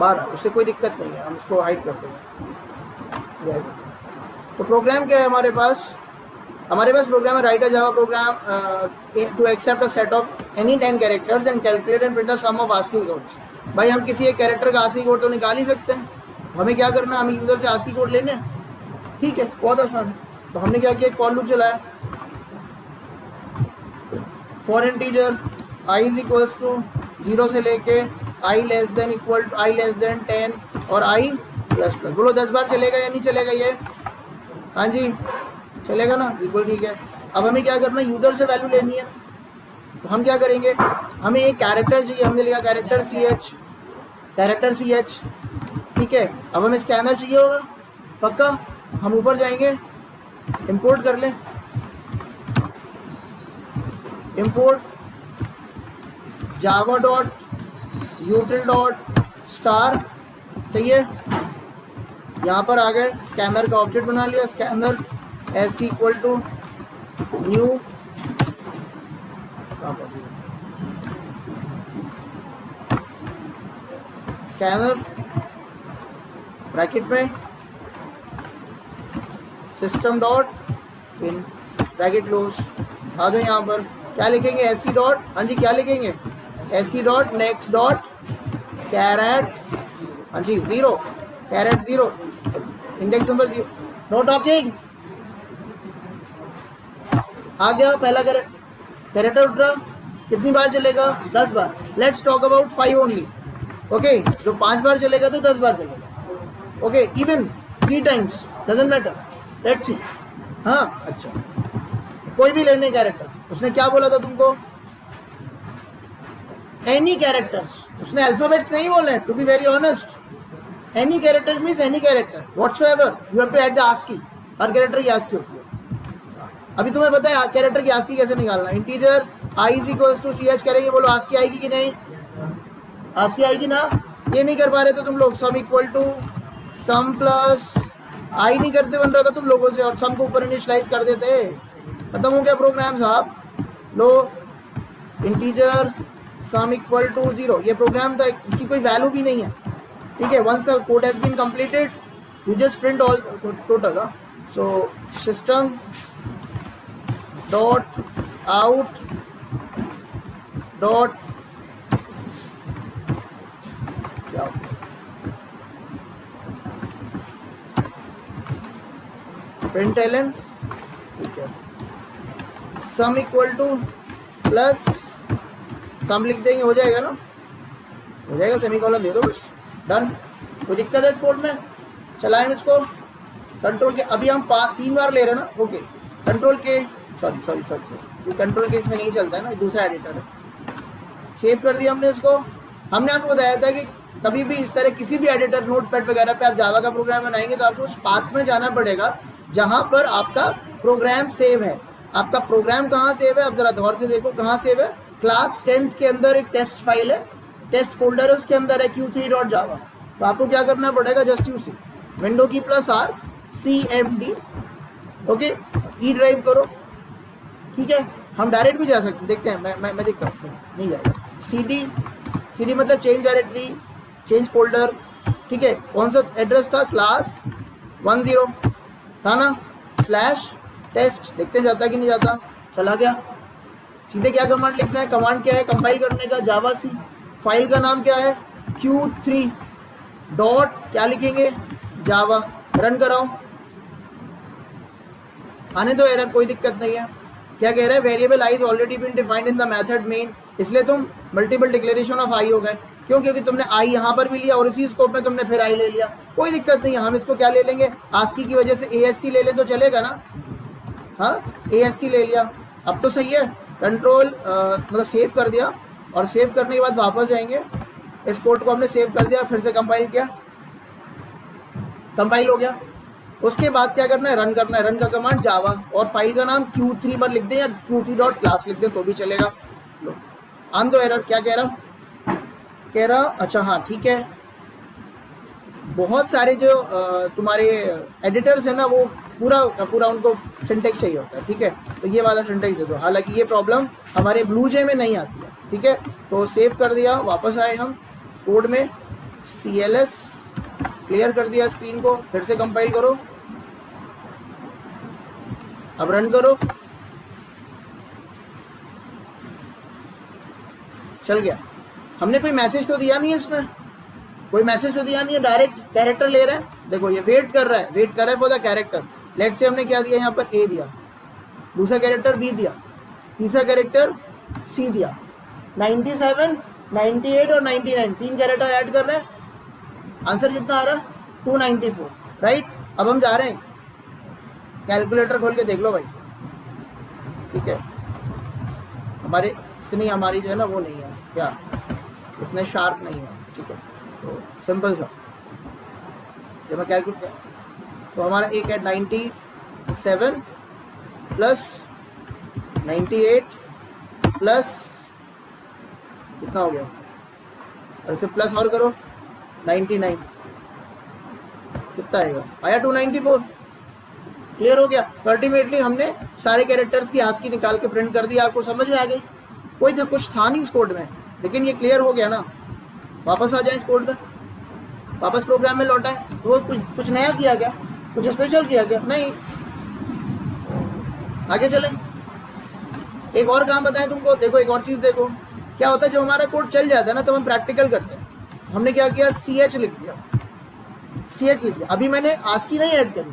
12, उससे कोई दिक्कत नहीं है, हम उसको हाइड कर देंगे। तो प्रोग्राम क्या है हमारे पास प्रोग्राम है write a Java program to accept a set of any 10 characters and calculate and print the sum of ASCII codes. भाई हम किसी एक कैरेक्टर का आस्की कोड तो निकाल ही सकते हैं, हमें क्या करना है, हमें यूजर से आस्की कोड लेने हैं, ठीक है, बहुत आसान। तो हमने क्या किया, एक फॉर लूप चलाया, for integer i is equals to 0 से लेके आई लेस देन 10 और आई प्लस प्लस। बोलो 10 बार चलेगा या नहीं चलेगा ये? हाँ जी चलेगा ना, बिल्कुल ठीक है। अब हमें क्या करना है, यूजर से वैल्यू लेनी है। तो हम क्या करेंगे, हमें एक कैरेक्टर चाहिए, हमने लिखा कैरेक्टर सी एच, ठीक है। अब हमें स्कैनर चाहिए होगा पक्का, हम ऊपर जाएंगे, इंपोर्ट कर लें, import Java dot यूटिल dot star, सही है। यहाँ पर आ गए, स्कैनर का ऑब्जेक्ट बना लिया, scanner S equal to new scanner bracket में system dot in bracket close. आ जाओ यहाँ पर, क्या लिखेंगे, एस सी डॉट, हाँ जी क्या लिखेंगे, S C dot next dot caret, हाँ जी 0 caret 0 index number 0, no talking. आ गया पहला कैरेक्टर उठ रहा, कितनी बार चलेगा, 10 बार। Let's talk about 5 only, okay. जो 5 बार चलेगा तो 10 बार चलेगा, okay. Even 3 times doesn't matter, let's see. हाँ अच्छा, कोई भी लेने कैरेक्टर, उसने क्या बोला था तुमको, एनी कैरेक्टर्स, उसने अल्फाबेट्स नहीं बोले, to be very honest. Any character means any character whatsoever, you have to add the ASCII, हर कैरेक्टर की आस्की होती है। अभी तुम्हें पता है कैरेक्टर की आस्की कैसे निकालना, integer i is equals to c h करेंगे, बोलो आस्की आएगी कि नहीं, आस्की आएगी ना, ये नहीं कर पा रहे थे तुम लोग, sum equal to sum plus I नहीं करते बन रहा था तुम लोगों से, और सम को ऊपर इनिशियलाइज कर देते, खत्म हो गया प्रोग्राम साहब। लो इंटीजर सम इक्वल टू 0, ये प्रोग्राम था, इसकी कोई वैल्यू भी नहीं है, ठीक है। Once the code has been completed you just print all total. So system dot out dot क्या println, ठीक है, sum equal to plus sum लिख देंगे, हो जाएगा ना, हो जाएगा, सेमीकोलन दे दो बस, डन। कोई दिक्कत है इस कोड में, चलाएं इसको, कंट्रोल के, अभी हम 3 बार ले रहे हैं ना, ओके, कंट्रोल के, सॉरी ये कंट्रोल के इसमें नहीं चलता है ना, दूसरा एडिटर है। सेव कर दिया हमने इसको। हमने आपको बताया था कि कभी भी इस तरह किसी भी एडिटर नोटपैड वगैरह पे आप जावा का प्रोग्राम बनाएंगे तो आपको उस पाथ में जाना पड़ेगा जहाँ पर आपका प्रोग्राम सेव है। आपका प्रोग्राम कहाँ सेव है, आप जरा गौर से देखो कहाँ सेव है। क्लास 10th के अंदर एक टेस्ट फाइल है, टेस्ट फोल्डर है, उसके अंदर है q3.java। तो आपको क्या करना पड़ेगा, जस्ट यूज विंडो की +R CMD, okay, E drive करो, ठीक है। हम डायरेक्ट भी जा सकते हैं, देखते हैं, मैं देखता हूँ, नहीं जाएगा। CD मतलब चेंज डायरेक्टरी, चेंज फोल्डर, ठीक है। कौन सा एड्रेस था, क्लास 10 था ना, /टेस्ट, देखते हैं जाता कि नहीं जाता, चला गया। सीधे क्या कमांड लिखना है, कमांड क्या है कंपाइल करने का, जावा सी, फाइल का नाम क्या है, q3 डॉट क्या लिखेंगे, जावा, रन कराओ, आने दो एरर, कोई दिक्कत नहीं है। क्या कह रहा है, variable i is already been defined in the method main, इसलिए तुम मल्टीपल डिक्लेरेशन ऑफ आई हो गए, क्यों, क्योंकि तुमने आई यहाँ पर भी लिया और इसी स्कोप में तुमने फिर आई ले लिया, कोई दिक्कत नहीं है। हम इसको क्या ले लेंगे, आस्की की वजह से ASC ले ले तो चलेगा ना, हाँ ASC ले लिया, अब तो सही है। कंट्रोल मतलब सेव कर दिया, और सेव करने के बाद वापस जाएंगे, इस कोड को हमने सेव कर दिया, फिर से कंपाइल किया, कंपाइल हो गया। उसके बाद क्या करना है, रन करना है, रन का कमांड जावा, और फाइल का नाम q3 पर लिख दें या q3.class लिख दें तो भी चलेगा। लो आन दो एरर, क्या कह रहा, अच्छा हाँ ठीक है। बहुत सारे जो तुम्हारे एडिटर्स हैं ना, वो पूरा उनको सिंटेक्स चाहिए होता है, ठीक है, तो ये वाला सिंटेक्स दे दो। हालांकि ये प्रॉब्लम हमारे ब्लूजे में नहीं आती है, ठीक है। तो सेव कर दिया, वापस आए हम कोड में, CLS क्लियर कर दिया स्क्रीन को, फिर से कंपाइल करो, अब रन करो, चल गया। हमने कोई मैसेज तो दिया नहीं है इसमें, कोई मैसेज तो दिया नहीं है, डायरेक्ट कैरेक्टर ले रहा है। देखो ये वेट कर रहा है फॉर द कैरेक्टर। लेट से हमने क्या दिया यहाँ पर, A दिया, दूसरा कैरेक्टर B दिया, तीसरा कैरेक्टर C दिया। 97, 98 और 99 तीन कैरेक्टर ऐड कर रहे हैं, आंसर कितना आ रहा है 294, राइट। अब हम जा रहे हैं, कैलकुलेटर खोल के देख लो भाई, ठीक है। हमारे इतनी हमारी जो है ना वो नहीं है, क्या इतने शार्प नहीं है, ठीक है। तो सिंपल सा जब मैं कैलकुलेट, तो हमारा एक है 97 प्लस 98 प्लस कितना हो गया, और फिर प्लस और करो 99, कितना आएगा, आया 294। क्लियर हो गया। तो अल्टीमेटली हमने सारे कैरेक्टर्स की आस्की निकाल के प्रिंट कर दिया। आपको समझ में आ गई? कोई तो कुछ था नहीं इस कोड में, लेकिन ये क्लियर हो गया ना। वापस आ जाए इस कोड में, वापस प्रोग्राम में लौटा है, तो वो कुछ नया किया क्या, कुछ स्पेशल किया क्या? नहीं। आगे चले, एक और काम बताएं तुमको। देखो एक और चीज़ देखो, क्या होता है जब हमारा कोड चल जाता है ना, तो हम प्रैक्टिकल करते हैं। हमने क्या किया, CH लिख दिया, CH लिख दिया। अभी मैंने आस्की नहीं ऐड करनी,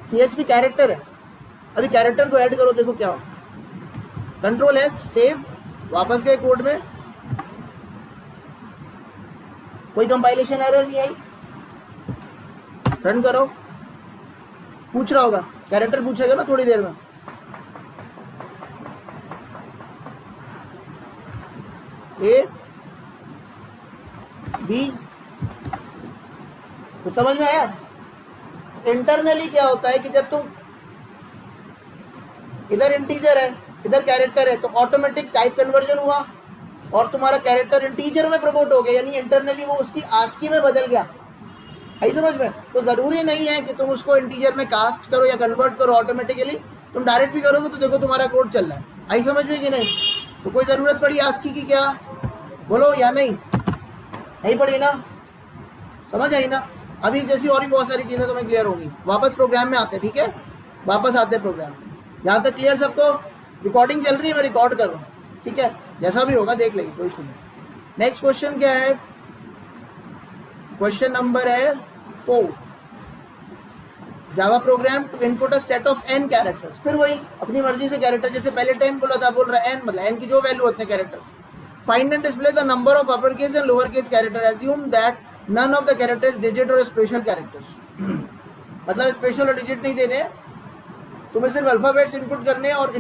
CH भी कैरेक्टर है। अभी कैरेक्टर को ऐड करो, देखो क्या हो। कंट्रोल S सेव, वापस गए कोड में, कोई कंपाइलेशन एरर नहीं आई, रन करो। पूछ रहा होगा, कैरेक्टर पूछेगा ना थोड़ी देर में। A B, कुछ समझ में आया? इंटरनली क्या होता है कि जब तुम इधर इंटीजर है इधर कैरेक्टर है, तो ऑटोमेटिक टाइप कन्वर्जन हुआ और तुम्हारा कैरेक्टर इंटीजर में प्रमोट हो गया, यानी इंटरनली वो उसकी आस्की में बदल गया। आई समझ में? तो जरूरी नहीं है कि तुम उसको इंटीजर में कास्ट करो या कन्वर्ट करो ऑटोमेटिकली, तुम डायरेक्ट भी करोगे तो देखो तुम्हारा कोड चल रहा है। आई समझ में कि नहीं? तो कोई ज़रूरत पड़ी आस्की की क्या, बोलो या नहीं? नहीं पड़ी ना, समझ आई ना? अभी जैसी और भी बहुत सारी चीज़ें तुम्हें क्लियर होगी। वापस प्रोग्राम में आते हैं, ठीक है, वापस आते हैं प्रोग्राम में। यहाँ तक क्लियर सबको? रिकॉर्डिंग चल रही है, मैं रिकॉर्ड कर रहा हूँ, ठीक है, जैसा भी होगा देख लेंगे, कोई इशू नहीं। नेक्स्ट क्वेश्चन क्या है? क्वेश्चन नंबर है 4। Java program to input a set of n characters. फिर वही अपनी मर्जी से कैरेक्टर, जैसे पहले 10 बोला था, बोल रहा है n, मतलब n की जो वैल्यू होते हैं character. Find and display the number of upper case and lower case character, assume that none of the characters digit और स्पेशल कैरेक्टर्स। मतलब स्पेशल और डिजिट नहीं देने, तुम्हें सिर्फ अल्फाबेट्स इनपुट करने और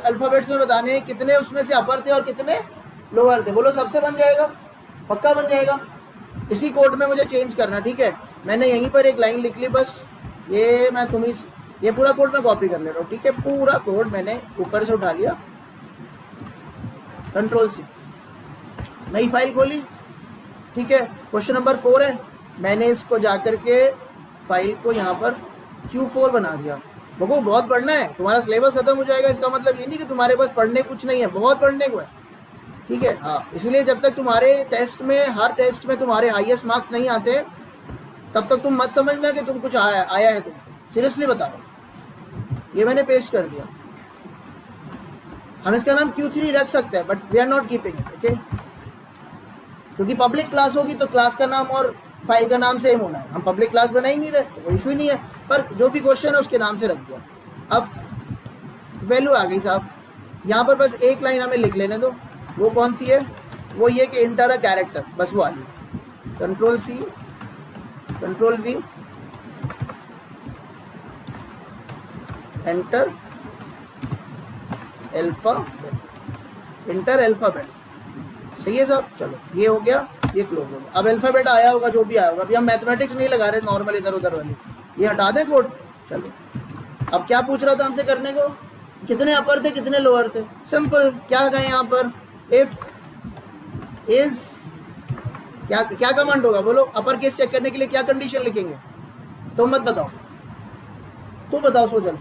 अल्फाबेट्स में बताने कितने उसमें से अपर थे और कितने लोअर थे। बोलो सबसे बन जाएगा, पक्का बन जाएगा। इसी कोड में मुझे चेंज करना, ठीक है। मैंने यहीं पर एक लाइन लिख ली बस, ये मैं तुम्हें ये पूरा कोड में कॉपी कर ले रहा हूँ, ठीक है। पूरा कोड मैंने ऊपर से उठा लिया, कंट्रोल C, नई फाइल खोली, ठीक है। क्वेश्चन नंबर 4 है, मैंने इसको जाकर के फाइल को यहाँ पर Q4 बना दिया। देखो बहुत पढ़ना है, तुम्हारा सिलेबस खत्म हो जाएगा, इसका मतलब ये नहीं कि तुम्हारे पास पढ़ने कुछ नहीं है, बहुत पढ़ने को है, ठीक है। हाँ, इसलिए जब तक तुम्हारे टेस्ट में, हर टेस्ट में तुम्हारे हाईएस्ट मार्क्स नहीं आते, तब तक तुम मत समझना कि तुम कुछ आया है। तुम सीरियसली बता रहा हूँ, ये मैंने पेस्ट कर दिया। हम इसका नाम Q3 रख सकते हैं, but we are not keeping it, okay. क्योंकि पब्लिक क्लास होगी तो क्लास का नाम और फाइल का नाम सेम होना है। हम पब्लिक क्लास बना ही नहीं रहे, तो कोई इशू ही नहीं है, पर जो भी क्वेश्चन है उसके नाम से रख दिया। अब वैल्यू आ गई साहब, यहाँ पर बस एक लाइन हमें लिख लेने दो। वो कौन सी है? वो ये कि इंटर अ कैरेक्टर, बस वो वाली। Control C, control V, enter alphabet, inter alphabet, सही है साहब। चलो ये हो गया, ये क्लोज हो गया। अब अल्फाबेट आया होगा, जो भी आया होगा। अभी हम मैथमेटिक्स नहीं लगा रहे, नॉर्मल इधर उधर वाली, ये हटा दे कोड। चलो अब क्या पूछ रहा था हमसे करने को? कितने अपर थे कितने लोअर थे? सिंपल, क्या गए यहाँ पर? इफ इज, क्या क्या कमांड होगा बोलो? अपर केस चेक करने के लिए क्या कंडीशन लिखेंगे? तुम मत बताओ, तुम बताओ सोचल।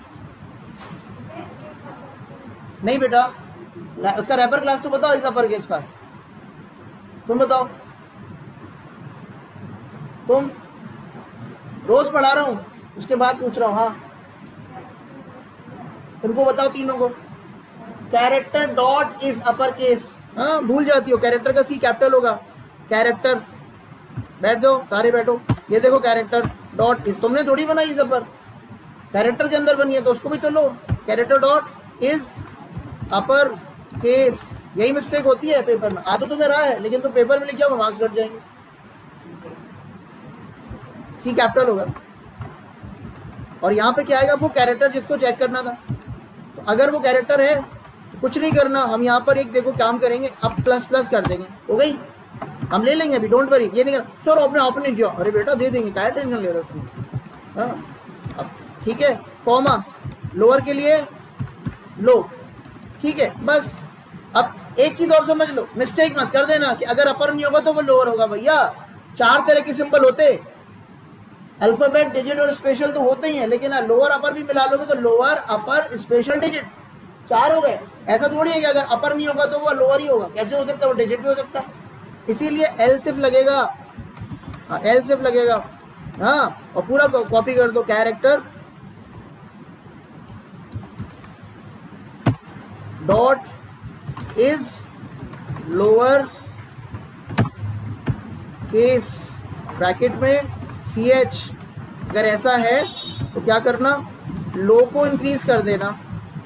नहीं बेटा, उसका रैपर क्लास तो बताओ, इस अपर केस का तुम बताओ। तुम रोज पढ़ा रहा हूँ, उसके बाद पूछ रहा हूँ। हाँ तुमको बताओ तीनों को, character dot is upper case. हाँ भूल जाती हो, कैरेक्टर का सी कैपिटल होगा। कैरेक्टर, बैठ जाओ सारे बैठो। ये देखो कैरेक्टर डॉट इज, तुमने थोड़ी बनाई इस अपर, कैरेक्टर के अंदर बनी है तो उसको भी तो लो। Character dot is upper case, यही मिस्टेक होती है पेपर में। आ तो तुम्हें रहा है लेकिन तुम पेपर में लिख जाओ, मार्क्स कट जाएंगे। सी कैपिटल होगा। और यहाँ पे क्या आएगा, वो कैरेक्टर जिसको चेक करना था। तो अगर वो कैरेक्टर है तो कुछ नहीं करना, हम यहाँ पर एक देखो काम करेंगे, अब प्लस प्लस कर देंगे, हो गई, हम ले लेंगे अभी, डोंट वरी। ये नहीं करना सर आपने आपने किया, अरे बेटा दे देंगे, क्या टेंशन ले रहे हो तुम। हाँ अब ठीक है, कॉमा लोअर के लिए लो, ठीक है बस। अब एक चीज और समझ लो, मिस्टेक मत कर देना कि अगर अपर नहीं होगा तो वो लोअर होगा। भैया 4 तरह के सिंबल होते, अल्फाबेट, डिजिट और स्पेशल तो होते ही हैं, लेकिन लोअर अपर भी मिला लोगे तो लोअर अपर स्पेशल डिजिट 4 हो गए। ऐसा थोड़ी है कि अगर अपर नहीं होगा तो वो लोअर ही होगा, कैसे हो सकता है, वो डिजिट भी हो सकता है। इसीलिए एल सिर्फ लगेगा, हाँ एल सिर्फ लगेगा। हाँ और पूरा कॉपी कर दो, character dot is lower case, bracket में CH। अगर ऐसा है तो क्या करना, लो को इंक्रीज कर देना,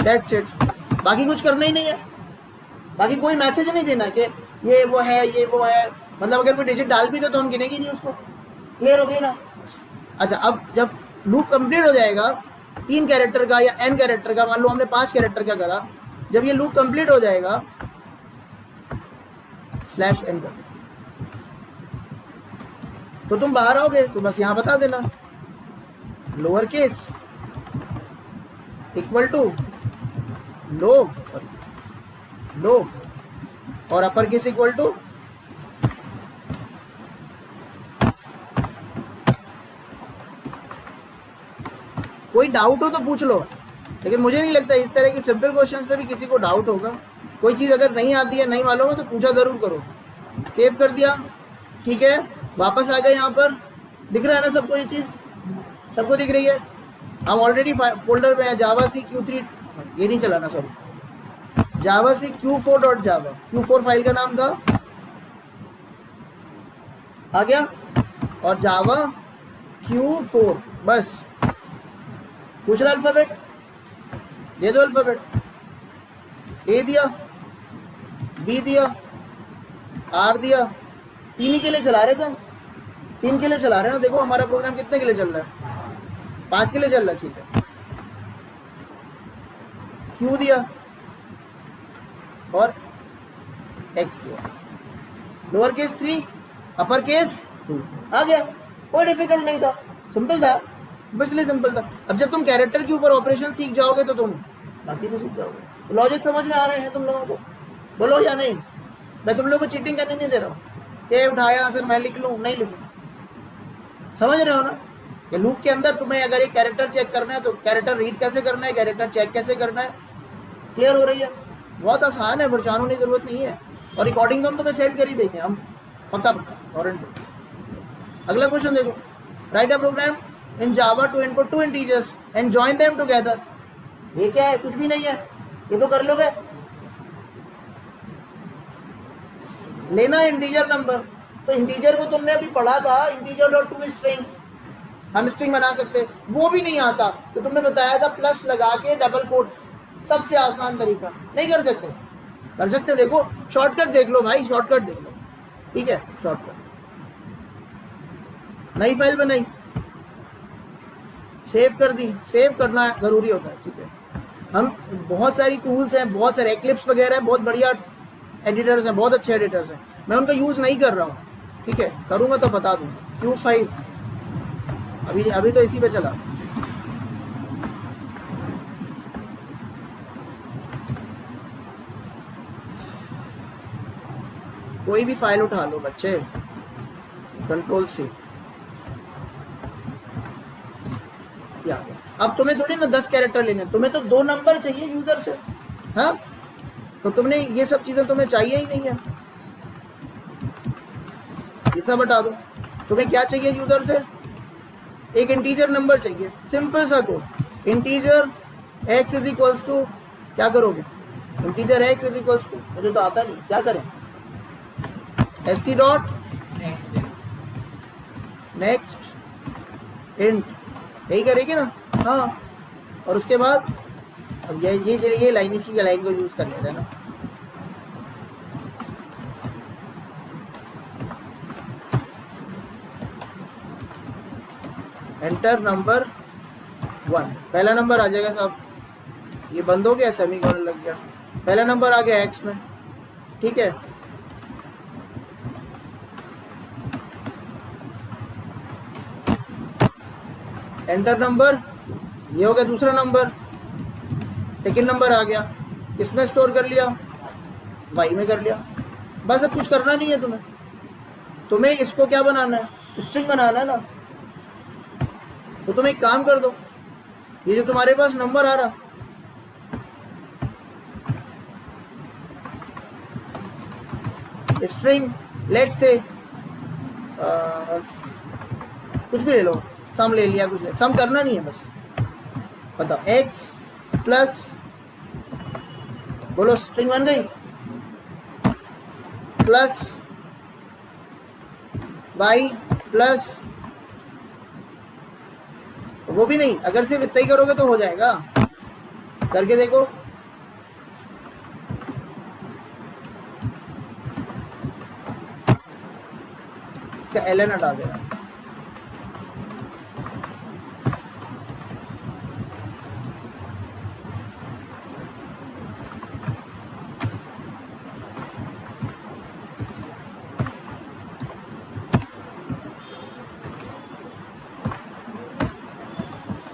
दैट्स इट। बाकी कुछ करना ही नहीं है, बाकी कोई मैसेज नहीं देना कि ये वो है ये वो है। मतलब अगर कोई डिजिट डाल भी तो हम गिनेगी नहीं उसको, क्लियर हो गई ना। अच्छा अब जब लूप कंप्लीट हो जाएगा 3 कैरेक्टर का या n कैरेक्टर का, मान लो हमने 5 कैरेक्टर का करा, जब ये लूप कंप्लीट हो जाएगा /n कर, तो तुम बाहर आओगे तो बस यहां बता देना लोअर केस इक्वल टू लो, सॉरी लो, और अपर केस इक्वल टू कोई डाउट हो तो पूछ लो, लेकिन मुझे नहीं लगता इस तरह की सिंपल क्वेश्चंस पे भी किसी को डाउट होगा। कोई चीज़ अगर नहीं आती है, नहीं मालूम है तो पूछा ज़रूर करो। सेव कर दिया, ठीक है, वापस आ गए। यहाँ पर दिख रहा है ना सबको, ये चीज़ सबको दिख रही है। हम ऑलरेडी फोल्डर में है जावा सी Q3, ये नहीं चलाना सॉरी, जावा सी Q4.java, Q4 फाइल का नाम था, आ गया, और जावा Q4 बस। पूछ रहा अल्फाबेट, दे दो अल्फाबेट, ए दिया, बी दिया, आर दिया। 3 ही के लिए चला रहे थे हम, 3 के लिए चला रहे हैं ना। देखो हमारा प्रोग्राम कितने के लिए चल रहा है, 5 के लिए चल रहा है, ठीक है। क्यू दिया और एक्स दिया, लोअर केस 3 अपर केस 2, आ गया। कोई डिफिकल्ट नहीं था, सिंपल था, इसलिए सिंपल था। अब जब तुम कैरेक्टर के ऊपर ऑपरेशन सीख जाओगे तो तुम बाकी भी सीख जाओगे। तो लॉजिक समझ में आ रहे हैं तुम लोगों को, बोलो या नहीं। मैं तुम लोगों को चीटिंग करने नहीं दे रहा हूँ, ये उठाया सर मैं लिख लूँ, नहीं लिखूँ, समझ रहे हो ना। कि लूप के अंदर तुम्हें अगर एक कैरेक्टर चेक करना है तो कैरेक्टर रीड कैसे करना है, कैरेक्टर चेक कैसे करना है, क्लियर हो रही है। बहुत आसान है, परेशान होने की जरूरत नहीं है। और रिकॉर्डिंग तो हम तुम्हें सेंड कर ही देंगे हम, पक्का पक्का वारंटी। अगला क्वेश्चन देखो, write a program in Java to input 2 integers and join them together. ये क्या है, कुछ भी नहीं है, ये तो कर लोगे। लेना इंटीजर नंबर, तो इंटीजर को तुमने अभी पढ़ा था, इंटीजर डॉट टू स्ट्रिंग, हम स्ट्रिंग बना सकते, वो भी नहीं आता तो तुमने बताया था प्लस लगा के डबल कोट, सबसे आसान तरीका। नहीं कर सकते, कर सकते, देखो शॉर्टकट देख लो भाई, शॉर्टकट देख लो, ठीक है। शॉर्टकट, नई फाइल बनाई, सेव कर दी, सेव करना जरूरी होता है, ठीक है। हम बहुत सारी टूल्स हैं, बहुत सारे एक्लिप्स वगैरह हैं, बहुत बढ़िया एडिटर्स हैं, बहुत अच्छे एडिटर्स हैं, मैं उनका यूज़ नहीं कर रहा हूँ, ठीक है। करूँगा तो बता दूँगा। Q5 अभी तो इसी पे चला। कोई भी फाइल उठा लो बच्चे, Ctrl+C, अब तुम्हें थोड़ी ना 10 कैरेक्टर लेने, तुम्हें तो 2 नंबर चाहिए यूजर से, हाँ। तो तुमने ये सब चीजें तुम्हें चाहिए ही नहीं है, ये सब हटा दो। तुम्हें क्या चाहिए यूजर से? एक इंटीजर नंबर चाहिए, सिंपल सा code, integer x is equals to, क्या करोगे, integer x is equals to, मुझे तो आता नहीं, क्या करें, sc डॉट नेक्स्ट इंट, यही करेंगे ना? हाँ, और उसके बाद अब ये लाइन, इसी लाइन को यूज कर लेते हैं ना। एंटर नंबर 1, पहला नंबर आ जाएगा साहब, ये बंद हो गया, सेमीकोलन लग गया, पहला नंबर आ गया x में, ठीक है। एंटर नंबर, ये हो गया दूसरा नंबर, सेकंड नंबर आ गया, किसमें स्टोर कर लिया, y में कर लिया, बस अब कुछ करना नहीं है तुम्हें इसको क्या बनाना है, स्ट्रिंग बनाना है ना। तो तुम एक काम कर दो, ये जो तुम्हारे पास नंबर आ रहा, स्ट्रिंग लेट से कुछ भी ले लो, सम ले लिया, कुछ ले, सम करना नहीं है, बस बताओ x प्लस, बोलो स्ट्रिंग बन गई, प्लस y प्लस, वो भी नहीं, अगर सिर्फ इतना ही करोगे तो हो जाएगा, करके देखो, इसका ln हटा देना,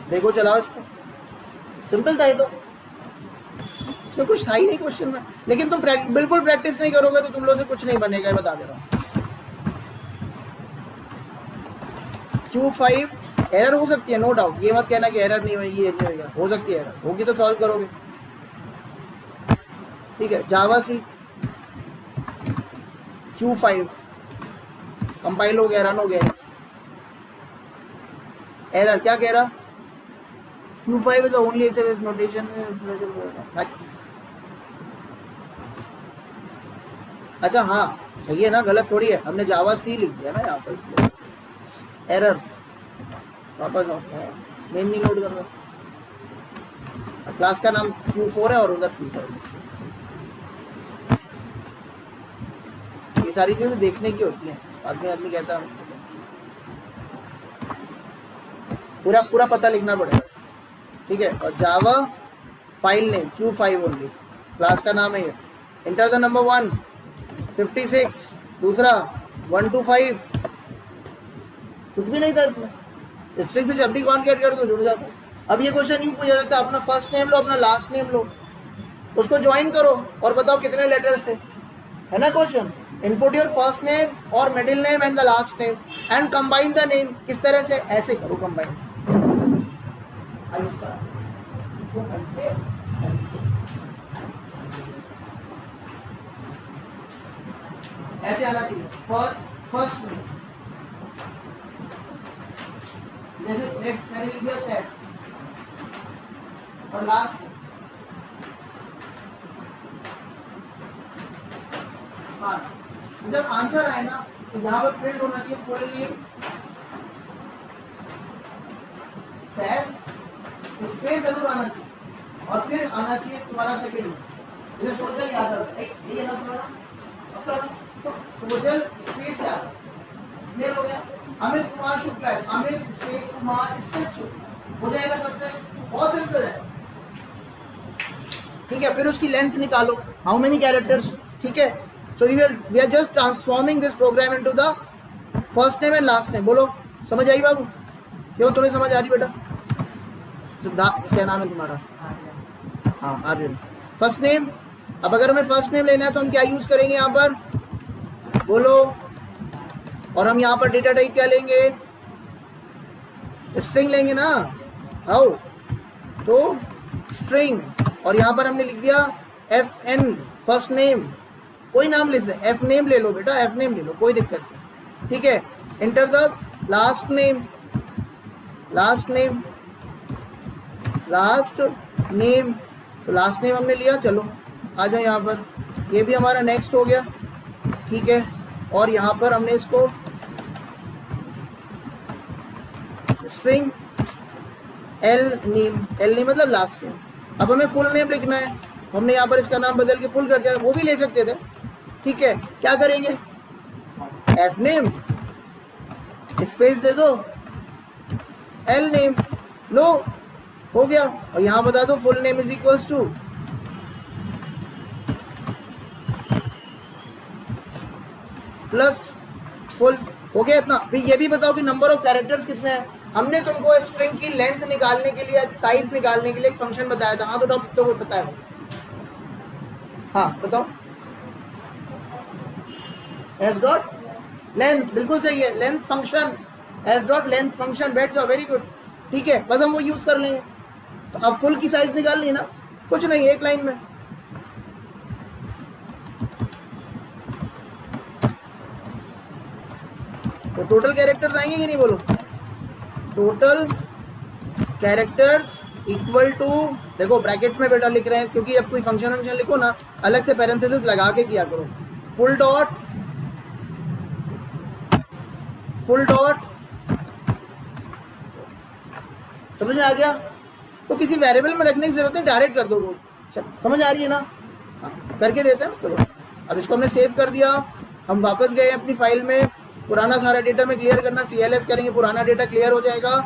देखो चलाओ इसको, सिंपल था ये तो, इसमें कुछ था ही नहीं क्वेश्चन में, लेकिन तुम बिल्कुल प्रैक्टिस नहीं करोगे तो तुम लोग से कुछ नहीं बनेगा, बता दे रहा हूँ। Q5 एरर हो सकती है, नो डाउट, ये मत कहना कि एरर नहीं होगी, ये नहीं होगा, हो सकती है एरर, होगी तो सॉल्व करोगे, ठीक है। जावा सी Q5 कंपाइल हो गया, रन हो गया, एरर क्या कह रहा, Q5 is the only SMS notation। अच्छा हाँ सही है ना, गलत थोड़ी है, हमने जावा सी लिख दिया ना यहाँ पर, इसलिए एरर, वापस आओ, मेन नहीं लोड कर रहा, क्लास का नाम Q4 है और उधर Q5, ये सारी चीजें देखने की होती हैं, आदमी कहता है पूरा पूरा पता लिखना पड़ेगा, ठीक है। और Java file name Q5 only, class का नाम है ये, इंटर द नंबर 1 56, दूसरा 1 to 5, कुछ भी नहीं था इसमें, स्ट्रिंग से जब भी कॉन्केट कर दो जुड़ जाता है। अब ये क्वेश्चन यूँ पूछा जाता है, अपना फर्स्ट नेम लो, अपना लास्ट नेम लो, उसको ज्वाइन करो और बताओ कितने लेटर्स थे, है ना question. Input your first name और middle name and the last name and combine the name, किस तरह से, ऐसे करो कंबाइन, ऐसे आना चाहिए, फर्स्ट में, जैसे मैंने लिख दिया सेट, और लास्ट में जब आंसर आए ना तो यहाँ पर प्रिंट होना चाहिए फुल नेम, सेट, स्पेस जरूर आना चाहिए, और फिर आना चाहिए तुम्हारा सेकंड नेम, जैसे सोजल याद है, ये ना तुम्हारा, तो सोजल स्पेस याद, क्लियर हो गया। अमित कुमार शुक्ला है, अमित स्पेस कुमार स्पेस शुक्ला, हो जाएगा सबसे, बहुत सिंपल है, ठीक है। फिर उसकी लेंथ निकालो, हाउ मेनी कैरेक्टर्स, ठीक है। So we are just transforming this program into the first name and last name, बोलो समझ आई बाबू, क्यों तुम्हें समझ आ रही बेटा, क्या नाम है तुम्हारा, हाँ आर्यन, फर्स्ट नेम। अब अगर हमें फर्स्ट नेम लेना है तो हम क्या यूज करेंगे यहाँ पर, बोलो, और हम यहाँ पर डेटा टाइप क्या लेंगे, स्ट्रिंग लेंगे ना, हाउ, तो स्ट्रिंग, और यहाँ पर हमने लिख दिया FN फर्स्ट नेम, कोई नाम लिख दे, एफ नेम ले लो बेटा, एफ नेम ले लो, कोई दिक्कत नहीं, ठीक है। Enter the last name, last name, last name, तो लास्ट नेम हमने लिया। चलो आ जाओ यहाँ पर, ये भी हमारा नेक्स्ट हो गया, ठीक है। और यहाँ पर हमने इसको string L name, L name मतलब लास्ट नेम। अब हमें फुल नेम लिखना है, हमने यहाँ पर इसका नाम बदल के फुल कर दिया, वो भी ले सकते थे, ठीक है। क्या करेंगे, एफ नेम स्पेस दे दो, एल नेम, लो हो गया। और यहाँ बता दो full name is equals two plus full, हो गया इतना। फिर ये भी बताओ कि नंबर ऑफ कैरेक्टर्स कितने हैं। हमने तुमको स्ट्रिंग की लेंथ निकालने के लिए, साइज निकालने के लिए एक फंक्शन बताया था। हाँ तो डॉक्टर तो पता है, हाँ बताओ, एस डॉट लेंथ, बिल्कुल सही है, length function, S dot length function, बैठ जाओ, वेरी गुड, ठीक है। बस हम वो यूज कर लेंगे। तो अब फुल की साइज निकालनी है ना, कुछ नहीं, एक लाइन में तो टोटल कैरेक्टर्स आएंगे कि नहीं, बोलो। टोटल कैरेक्टर्स इक्वल टू, देखो ब्रैकेट में बेटा लिख रहे हैं क्योंकि अब कोई फंक्शन वंक्शन लिखो ना, अलग से पैरेंथेसिस लगा के किया करो। फुल डॉट, फुल डॉट, समझ में आ गया। तो किसी वेरिएबल में रखने की जरूरत नहीं, डायरेक्ट कर दो। समझ आ रही है ना, हाँ, करके देते हैं। चलो अब इसको हमने सेव कर दिया, हम वापस गए अपनी फाइल में, पुराना सारा डेटा में क्लियर करना, CLS करेंगे, पुराना डेटा क्लियर हो जाएगा।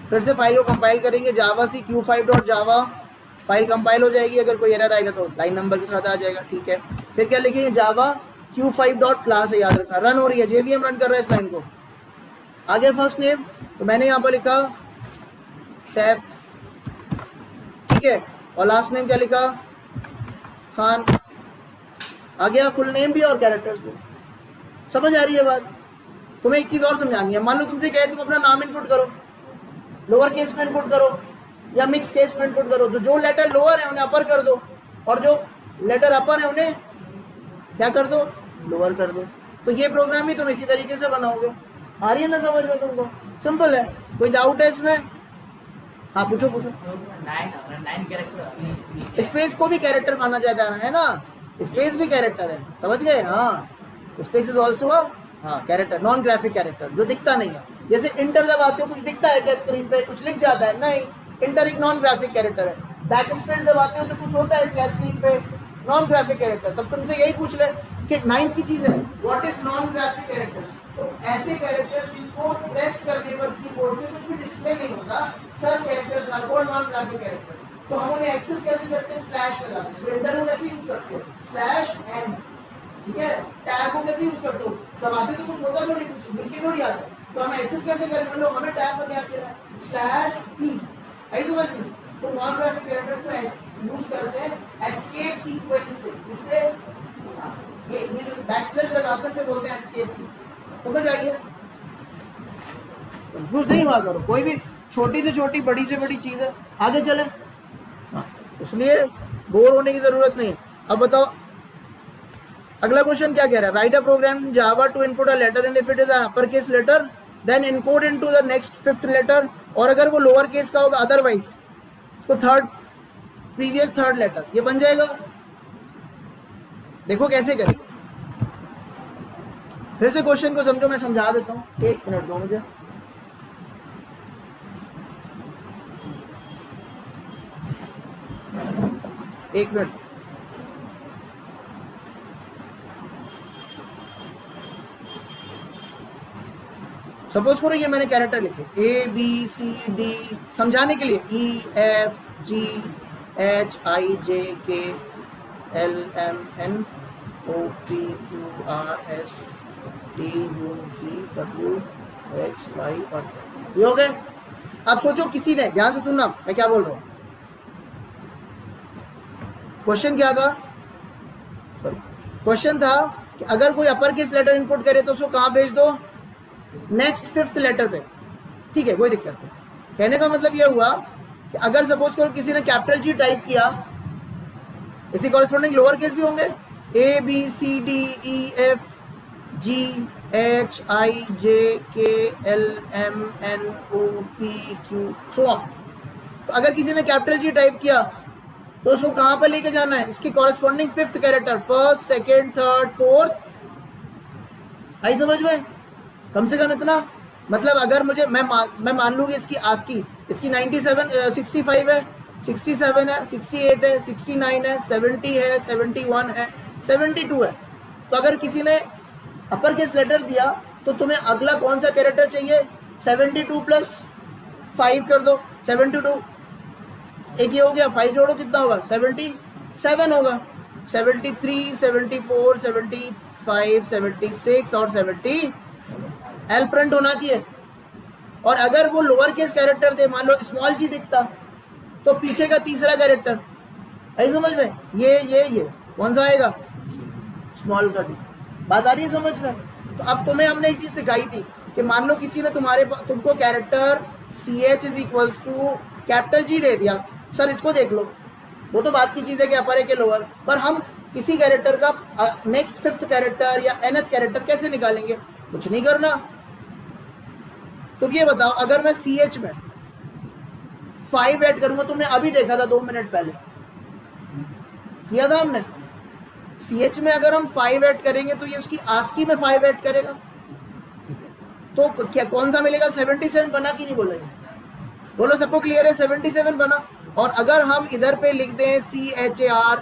फिर से फाइल को कंपाइल करेंगे, जावा सी q5.java, फाइल कंपाइल हो जाएगी। अगर कोई एरर आएगा तो लाइन नंबर के साथ आ जाएगा, ठीक है। फिर क्या लिखेंगे, जावा q5.class है, याद रखना। रन हो रही है, JVM रन कर रहा है इस लाइन को। आगे फर्स्ट नेम, तो मैंने यहाँ पर लिखा सैफ, ठीक है। और लास्ट नेम क्या लिखा, खान। आ गया फुल नेम भी और कैरेक्टर्स भी। समझ आ रही है बात। तुम्हें एक चीज और समझानी है, मान लो तुमसे कहे तुम अपना नाम इनपुट करो, लोअर केस में इनपुट करो या मिक्स केस में इनपुट करो, तो जो लेटर लोअर है उन्हें अपर कर दो और जो लेटर अपर है उन्हें क्या कर दो, लोअर कर दो। तो ये प्रोग्राम ही तुम इसी तरीके से बनाओगे। आ रही है ना समझ में तुमको, सिंपल है। कोई डाउट है इसमें, हाँ पूछो पूछो। स्पेस को भी कैरेक्टर माना जाता है ना, स्पेस भी कैरेक्टर है, समझ गए। हाँ स्पेस इज ऑल्सो हाँ कैरेक्टर, नॉन ग्राफिक कैरेक्टर, जो दिखता नहीं है। जैसे इंटर दबाते हो कुछ दिखता है क्या स्क्रीन पे, कुछ लिख जाता है, नहीं, इंटर एक नॉन ग्राफिक कैरेक्टर है। बैक स्पेस दबाते हो तो कुछ होता है क्या स्क्रीन पे, नॉन ग्राफिक कैरेक्टर। तब तुमसे यही पूछ ले कि 9th की चीज है, what is non graphic character. तो ऐसे कैरेक्टर जिनको प्रेस करने पर कीबोर्ड से कुछ भी डिस्प्ले नहीं होता, such characters are called non graphic character. तो हम उन्हें एक्सेस कैसे करते हैं, स्लैश लगाते हैं। तो इंटर को कैसे यूज करते हो, स्लैश एन, ठीक है। टैब को कैसे यूज करते हो, दबाते तो कुछ होता थोड़ी, कुछ लिख के थोड़ी आता है। तो हम एक्सेस कैसे करें, मतलब हमें टैब पर क्या करना है, स्लैश ई, ऐसे समझ में। तो नॉन ग्राफिक कैरेक्टर्स को यूज करते हैं एस्केप सीक्वेंस से, इससे ये जो बैकस्लैश लगाते से बोलते हैं एस्केप। समझ आइए, कंफ्यूज नहीं हुआ करो, कोई भी छोटी से छोटी बड़ी से बड़ी चीज है, आगे चले। हाँ, इसलिए बोर होने की जरूरत नहीं। अब बताओ अगला क्वेश्चन क्या कह रहा है, write a program in Java to input a letter and if it is an upper case letter then encode into the next 5th letter, और अगर वो लोअर केस का होगा अदरवाइज उसको प्रीवियस थर्ड लेटर, ये बन जाएगा। देखो कैसे करेंगे, फिर से क्वेश्चन को समझो, मैं समझा देता हूँ, 1 मिनट दो मुझे। एक मिनट, सपोज करो ये मैंने कैरेक्टर लिखे ABCD समझाने के लिए, EFGHIJKLMNOPQRSTUVWXY और Z। ये हो गए। अब सोचो किसी ने, ध्यान से सुनना मैं क्या बोल रहा हूँ। क्वेश्चन क्या था, क्वेश्चन था कि अगर कोई अपर केस लेटर इनपुट करे तो उसको कहाँ भेज दो, नेक्स्ट 5th लेटर पे, ठीक है, कोई दिक्कत नहीं। कहने का मतलब यह हुआ कि अगर सपोज करो किसी ने कैपिटल G टाइप किया, इसी कॉरेस्पॉन्डिंग लोअर केस भी होंगे, ABCDEFG HIJKLMNOPQ सो ऑन। तो अगर किसी ने कैपिटल जी टाइप किया तो उसको कहाँ पर लेके जाना है, इसकी corresponding fifth character, first second third fourth. आई समझ में? कम से कम इतना, मतलब अगर मुझे मैं मान लूँगी इसकी आस्की, इसकी 97 65 है, 67 है, 68 है, 69 है, 70 है, 71 है, 72 है। तो अगर किसी ने अपर केस लेटर दिया तो तुम्हें अगला कौन सा कैरेक्टर चाहिए? 72 प्लस 5 कर दो, 72 एक ये हो गया, 5 जोड़ो कितना होगा? 77 होगा। 73, 74, 75, 76 और 77 एल प्रिंट होना चाहिए। और अगर वो लोअर केस कैरेक्टर दे, मान लो स्मॉल जी दिखता, तो पीछे का तीसरा कैरेक्टर, आई समझ में? ये कौन सा आएगा? स्मॉल का डी। बात आ रही है समझ में? तो अब तुम्हें हमने एक चीज सिखाई थी कि मान लो किसी ने तुमको character CH is equals to capital G दे दिया, सर इसको देख लो, वो तो बात की चीज़ है कि अपर है कि लोअर, पर हम किसी कैरेक्टर का नेक्स्ट फिफ्थ कैरेक्टर या nth कैरेक्टर कैसे निकालेंगे? कुछ नहीं करना। तुम ये बताओ, अगर मैं CH में 5 ऐड करूंगा, तुमने अभी देखा था 2 मिनट पहले किया था हमने, CH में अगर हम 5 ऐड करेंगे तो ये उसकी आस्की में 5 ऐड करेगा, तो क्या कौन सा मिलेगा? 77 बना कि नहीं बोलेंगे? बोलो सबको क्लियर है? 77 बना। और अगर हम इधर पे लिख दें CHAR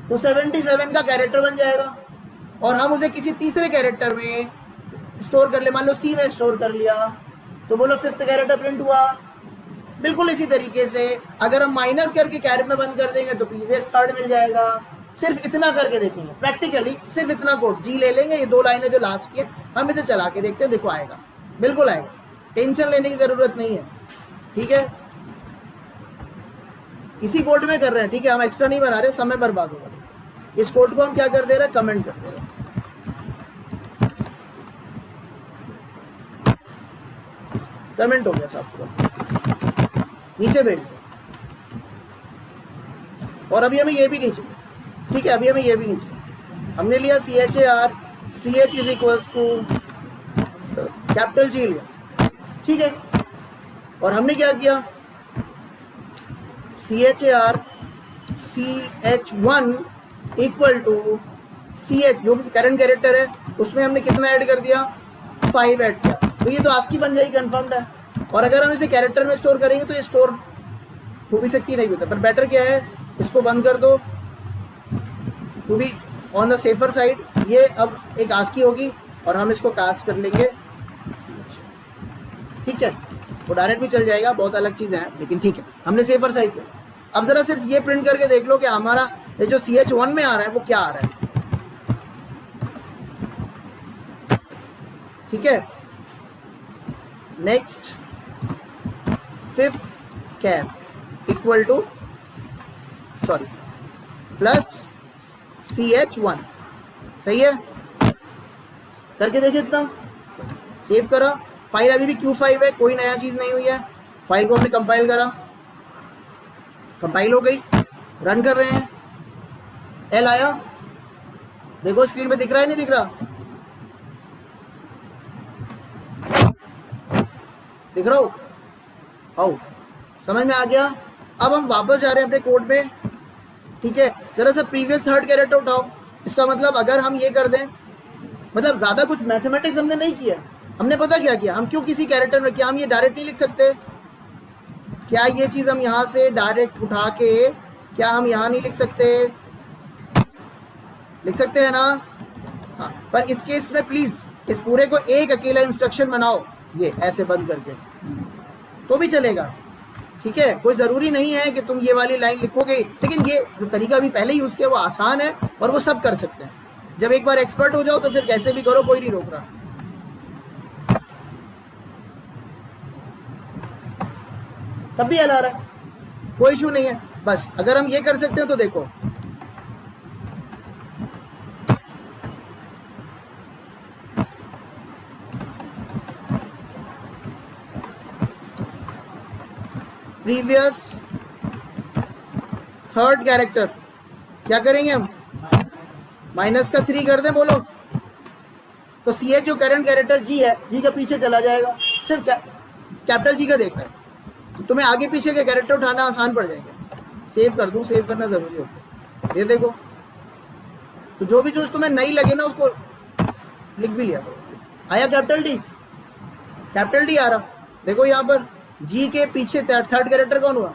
तो 77 का कैरेक्टर बन जाएगा, और हम उसे किसी तीसरे कैरेक्टर में स्टोर कर ले, मान लो C में स्टोर कर लिया, तो बोलो फिफ्थ कैरेक्टर प्रिंट हुआ। बिल्कुल इसी तरीके से अगर हम माइनस करके कैरेट में बंद कर देंगे तो प्रीवियस थर्ड मिल जाएगा। सिर्फ इतना करके देखेंगे प्रैक्टिकली, सिर्फ इतना कोड G ले लेंगे, ये 2 लाइनें जो लास्ट की है, हम इसे चला के देखते हैं, देखो आएगा, बिल्कुल आएगा, टेंशन लेने की ज़रूरत नहीं है, ठीक है? इसी कोड में कर रहे हैं, ठीक है? हम एक्स्ट्रा नहीं बना रहे, समय बर्बाद होगा। इस कोड को हम क्या कर दे रहे हैं? कमेंट कर दे रहे हैं। कमेंट हो गया साहब पूरा, नीचे भेज दो। और अभी हमें ये भी नहीं चाहिए, ठीक है? अभी हमें ये भी नहीं चाहिए। हमने लिया CHAR, CH is equals to capital G लिया, ठीक है? और हमने क्या किया? CHAR CH1 equal to CH, जो करंट कैरेक्टर है उसमें हमने कितना ऐड कर दिया? 5 ऐड किया, तो ये तो आस्की बन जाएगी, कंफर्म्ड है। और अगर हम इसे कैरेक्टर में स्टोर करेंगे तो ये स्टोर हो भी सकती नहीं होता, पर बेटर क्या है, इसको बंद कर दो, to be on the safer side. ये अब एक आस्की होगी और हम इसको कास्ट कर लेंगे, ठीक है? वो डायरेक्ट भी चल जाएगा, बहुत अलग चीज़ें हैं, लेकिन ठीक है, हमने सेफर साइड किया। अब ज़रा सिर्फ ये प्रिंट करके देख लो कि हमारा ये जो CH1 में आ रहा है वो क्या आ रहा है, ठीक है? Next fifth char equal to plus CH1, सही है? करके देखिए, इतना सेव करा, फाइल अभी भी Q5 है, कोई नया चीज़ नहीं हुई है। फाइल को हमने कंपाइल करा, कंपाइल हो गई, रन कर रहे हैं, L आया, देखो स्क्रीन पे दिख रहा है, नहीं दिख रहा? दिख रहा हो? आओ, समझ में आ गया? अब हम वापस जा रहे हैं अपने कोड में, ठीक है? जरा सा प्रीवियस थर्ड कैरेक्टर उठाओ। इसका मतलब अगर हम ये कर दें, मतलब ज़्यादा कुछ मैथमेटिक्स हमने नहीं किया, हमने पता क्या किया, हम क्यों किसी कैरेक्टर में, क्या हम ये डायरेक्ट नहीं लिख सकते? क्या ये चीज़ हम यहाँ से डायरेक्ट उठा के, क्या हम यहाँ नहीं लिख सकते? लिख सकते हैं ना? हाँ, पर इस केस में प्लीज़ इस पूरे को एक अकेला इंस्ट्रक्शन बनाओ, ये ऐसे बंद करके, तो भी चलेगा, ठीक है? कोई ज़रूरी नहीं है कि तुम ये वाली लाइन लिखोगे, लेकिन ये जो तरीका अभी पहले यूज़ किया वो आसान है और वो सब कर सकते हैं। जब एक बार एक्सपर्ट हो जाओ तो फिर कैसे भी करो, कोई नहीं रोक रहा। तब भी एल आ रहा है, कोई इशू नहीं है। बस अगर हम ये कर सकते हैं तो देखो, प्रीवियस थर्ड कैरेक्टर क्या करेंगे हम? -3 कर दें, बोलो तो सी एच जो करंट कैरेक्टर जी है, जी के पीछे चला जाएगा, सिर्फ कैपिटल जी का देखना है, तो तुम्हें आगे पीछे के कैरेक्टर उठाना आसान पड़ जाएगा। सेव कर दूँ, सेव करना ज़रूरी होता है। ये देखो, तो जो भी चीज़ तुम्हें नई लगे ना उसको लिख भी लिया करो। आया कैपिटल डी, कैपिटल डी आ रहा, देखो यहाँ पर जी के पीछे थर्ड कैरेक्टर कौन हुआ,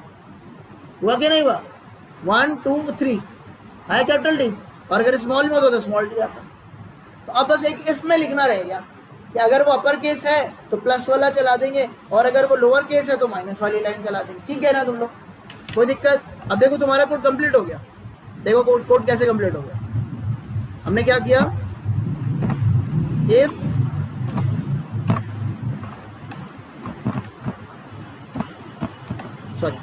हुआ कि नहीं हुआ, 1 2 3 आया कैपिटल डी, और अगर स्मॉल में होता तो स्मॉल डी आता। तो अब बस एक इफ में लिखना रहेगा कि अगर वो अपर केस है तो प्लस वाला चला देंगे, और अगर वो लोअर केस है तो माइनस वाली लाइन चला देंगे। सीख गए ना तुम लोग, कोई दिक्कत। अब देखो तुम्हारा कोड कंप्लीट हो गया, देखो कोड कैसे कंप्लीट हो गया। हमने क्या किया, if sorry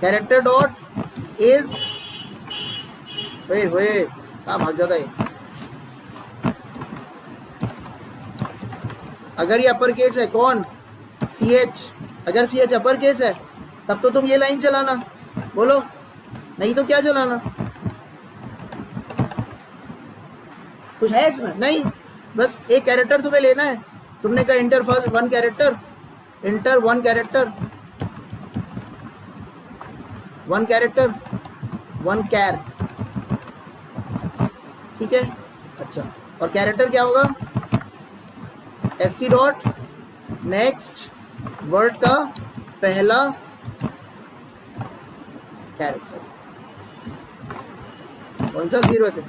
character dot is, हुए कहाँ भाग जाता है। अगर ये अपर केस है कौन, सी एच, अगर सी एच अपर केस है तब तो तुम ये लाइन चलाना, बोलो, नहीं तो क्या चलाना, कुछ है इसमें नहीं, बस एक कैरेक्टर तुम्हें लेना है। तुमने कहा enter first one character, enter one character, one character one char, ठीक है। अच्छा, और कैरेक्टर क्या होगा, S C dot next word का पहला कैरेक्टर, कौन सा, 0 है,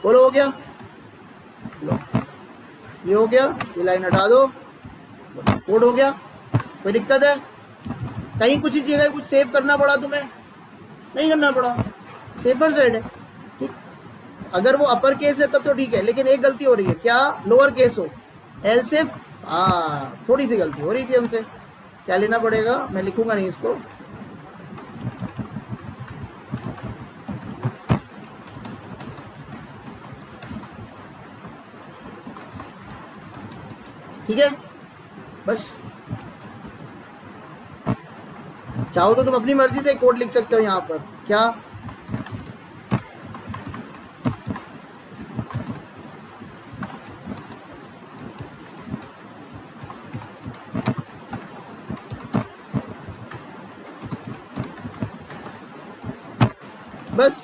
बोलो, हो गया, लो ये हो गया, ये लाइन हटा दो, कोड हो गया। कोई दिक्कत है, कहीं कुछ ही चीज़ें कुछ सेव करना पड़ा तुम्हें, नहीं करना पड़ा, सेफर साइड है, ठीक। अगर वो अपर केस है तब तो ठीक है, लेकिन एक गलती हो रही है, क्या, लोअर केस हो, एल सिर्फ, हाँ थोड़ी सी गलती हो रही थी हमसे, क्या लेना पड़ेगा, मैं लिखूंगा नहीं इसको, ठीक है। बस चाहो तो तुम अपनी मर्जी से कोड लिख सकते हो यहाँ पर, क्या, बस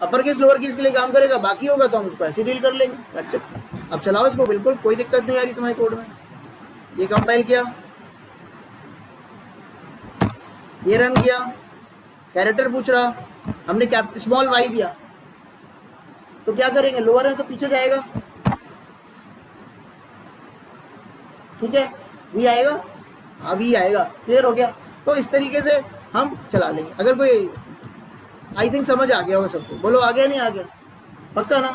अपर केस लोअर केस के लिए काम करेगा, बाकी होगा तो हम उसको ऐसे डील कर लेंगे। अच्छा, अब चलाओ इसको, बिल्कुल कोई दिक्कत नहीं आ रही तुम्हारे कोड में। ये कंपाइल किया, ये रन किया, कैरेक्टर पूछ रहा, हमने क्या स्मॉल वाई दिया, तो क्या करेंगे, लोअर है तो पीछे जाएगा, ठीक है, वी आएगा, हाँ वी आएगा, क्लियर हो गया। तो इस तरीके से हम चला लेंगे। अगर कोई, आई थिंक समझ आ गया हो सबको, बोलो आ गया, नहीं आ गया, पक्का ना,